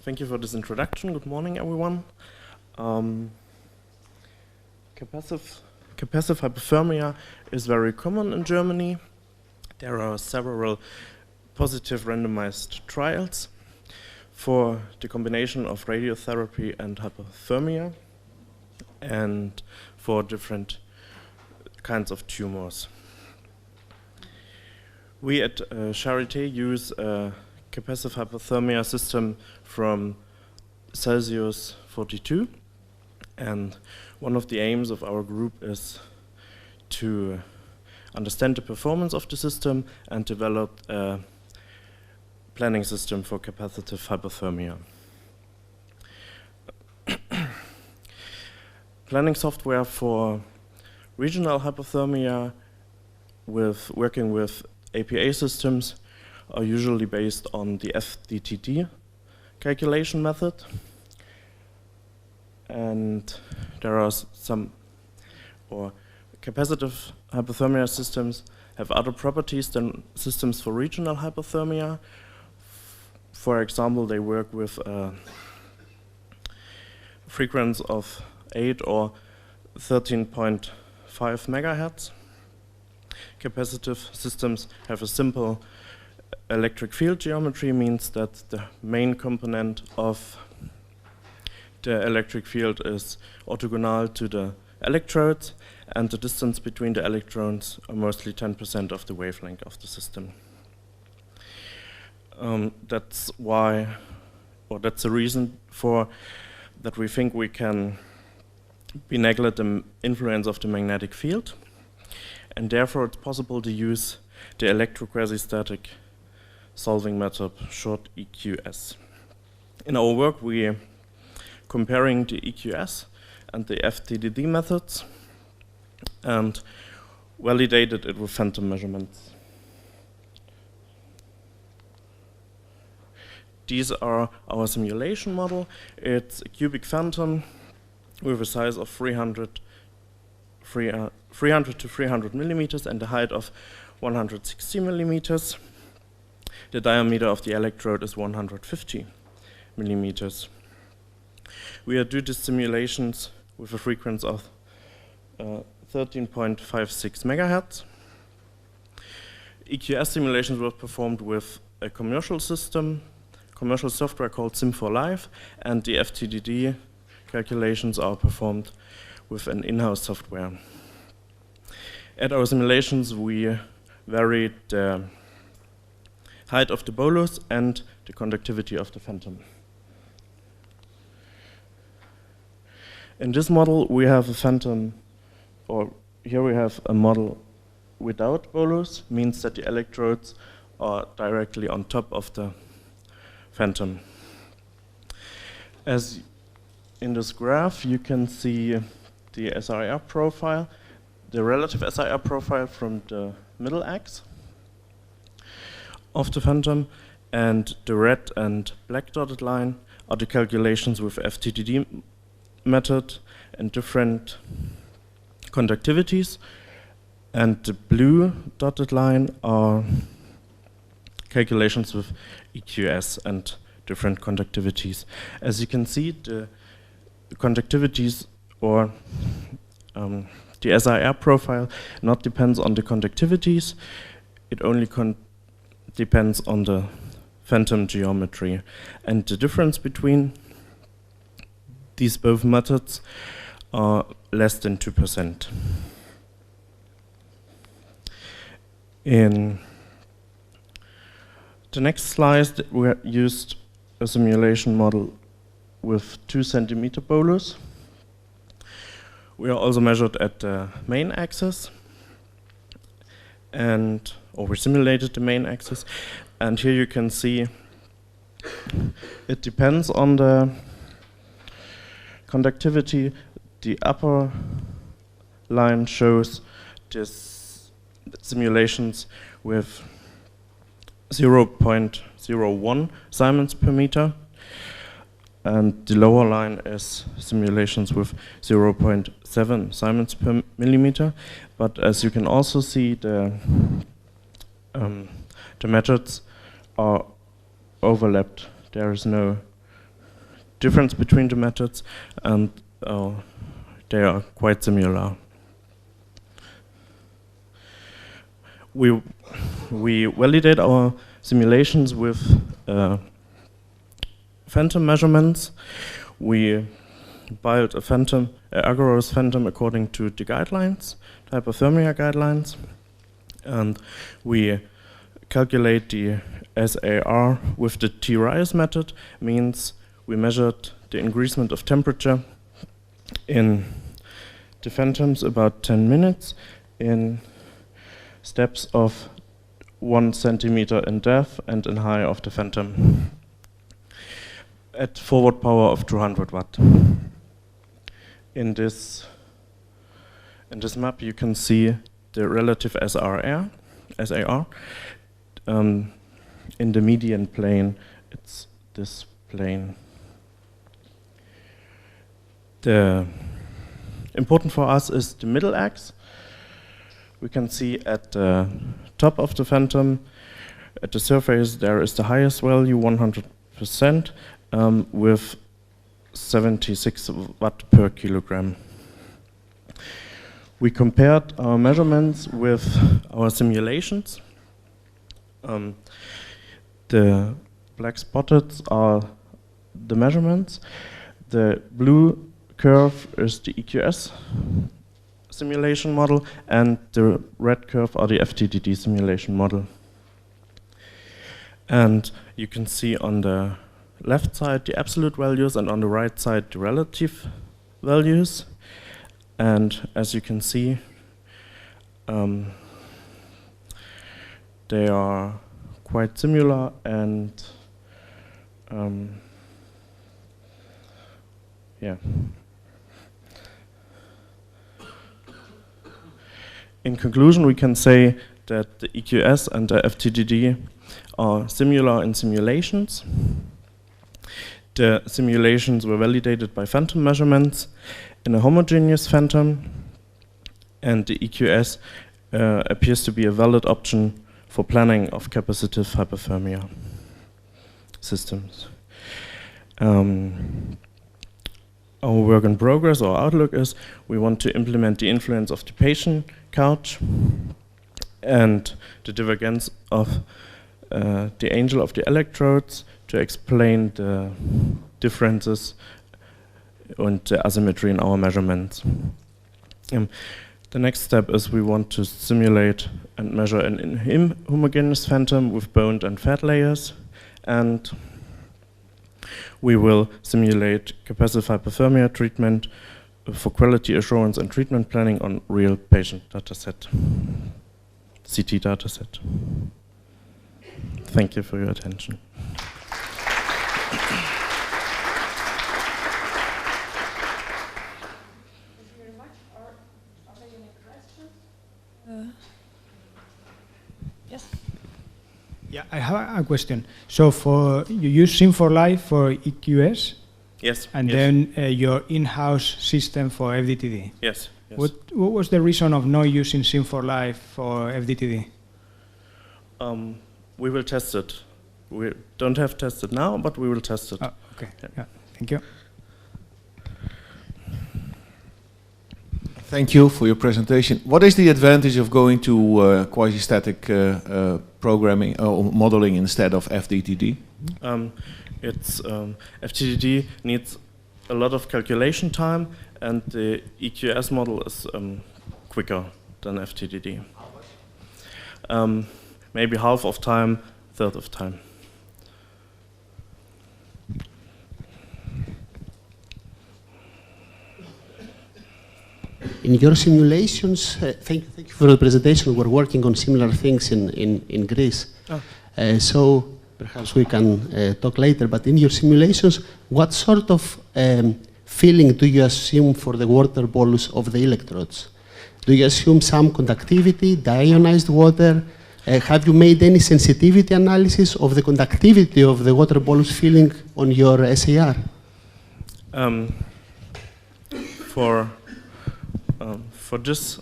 Thank you for this introduction. Good morning, everyone. Capacitive hyperthermia is very common in Germany. There are several positive randomized trials for the combination of radiotherapy and hyperthermia and for different kinds of tumors. We at Charité use a capacitive hyperthermia system from Celsius 42, and one of the aims of our group is to understand the performance of the system and develop a planning system for capacitive hyperthermia. Planning software for regional hyperthermia working with APA systems are usually based on the FDTD calculation method. And there are capacitive hyperthermia systems have other properties than systems for regional hyperthermia. For example, they work with a frequency of 8 or 13.5 megahertz. Capacitive systems have a simple electric field geometry, means that the main component of the electric field is orthogonal to the electrodes, and the distance between the electrons are mostly 10% of the wavelength of the system. That's why, or that's the reason for that we think we can neglect the influence of the magnetic field, and therefore it's possible to use the electro-quasistatic solving method, short EQS. In our work, we comparing the EQS and the FDTD methods and validated it with phantom measurements. These are our simulation model. It's a cubic phantom with a size of 300 to 300 millimeters and a height of 160 millimeters. The diameter of the electrode is 150 millimeters. We do the simulations with a frequency of 13.56 megahertz. EQS simulations were performed with a commercial software called Sim4Life, and the FDTD calculations are performed with an in-house software. At our simulations, we varied the height of the bolus and the conductivity of the phantom. In this model, we have a phantom, or here we have a model without bolus, means that the electrodes are directly on top of the phantom. As in this graph, you can see the SIR profile, the relative SIR profile from the middle axis of the phantom, and the red and black dotted line are the calculations with FDTD method and different conductivities, and the blue dotted line are calculations with EQS and different conductivities. As you can see, the conductivities or the SIR profile not depends on the conductivities, it only depends on the phantom geometry. And the difference between these both methods are less than 2%. In the next slide, we used a simulation model with 2 centimeter bolus. We are also measured at the main axis, or we simulated the main axis, and here you can see it depends on the conductivity. The upper line shows this simulations with 0.01 Siemens per meter, and the lower line is simulations with 0.7 Siemens per millimeter. But as you can also see, the methods are overlapped. There is no difference between the methods, and they are quite similar. We validate our simulations with phantom measurements. We build a agarose phantom according to the guidelines, the hyperthermia guidelines, and we calculate the SAR with the T-Rise method. Means we measured the increasement of temperature in the phantoms about 10 minutes in steps of 1 centimeter in depth and in height of the phantom at forward power of 200 watt. In this map you can see the relative SAR. In the median plane, it's this plane. The important for us is the middle axis. We can see at the top of the phantom, at the surface, there is the highest value, 100%, with 76 watt per kilogram. We compared our measurements with our simulations. The black spotted are the measurements. The blue curve is the EQS simulation model, and the red curve are the FDTD simulation model. And you can see on the left side the absolute values, and on the right side the relative values. And as you can see, they are quite similar, and yeah. In conclusion, we can say that the EQS and the FDTD are similar in simulations. The simulations were validated by phantom measurements in a homogeneous phantom, and the EQS appears to be a valid option for planning of capacitive hyperthermia systems. Our work in progress, our outlook is we want to implement the influence of the patient couch and the divergence of the angle of the electrodes to explain the differences and the asymmetry in our measurements. The next step is we want to simulate and measure an inhomogeneous phantom with bone and fat layers, and we will simulate capacitive hyperthermia treatment for quality assurance and treatment planning on real patient dataset, CT dataset. Thank you for your attention. Yes. Yeah, I have a question. So you use Sim4Life for EQS? Yes. And yes. then your in-house system for FDTD? Yes. Yes. What was the reason of not using Sim4Life for FDTD? We will test it. We don't have tested now, but we will test it. Oh, okay. Yeah. Thank you. Thank you for your presentation. What is the advantage of going to quasi-static programming or modeling instead of FDTD? FDTD needs a lot of calculation time, and the EQS model is quicker than FDTD. Maybe half of time, third of time. In your simulations, thank you for the presentation. We're working on similar things in Greece. Oh. So perhaps we can talk later, but in your simulations, what sort of filling do you assume for the water bolus of the electrodes? Do you assume some conductivity, deionized water? Have you made any sensitivity analysis of the conductivity of the water bolus filling on your SAR? For this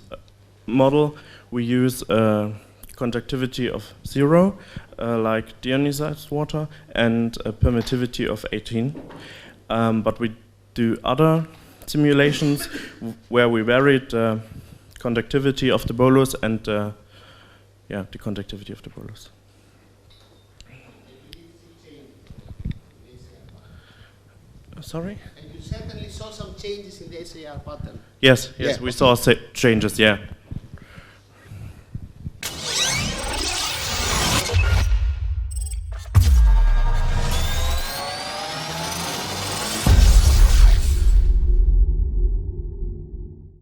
model, we use a conductivity of 0, like deionized water, and a permittivity of 18. but we do other simulations where we varied conductivity of the bolus and the conductivity of the bolus. Sorry? And you certainly saw some changes in the SAR pattern. Yes, Yeah, we saw changes, yeah.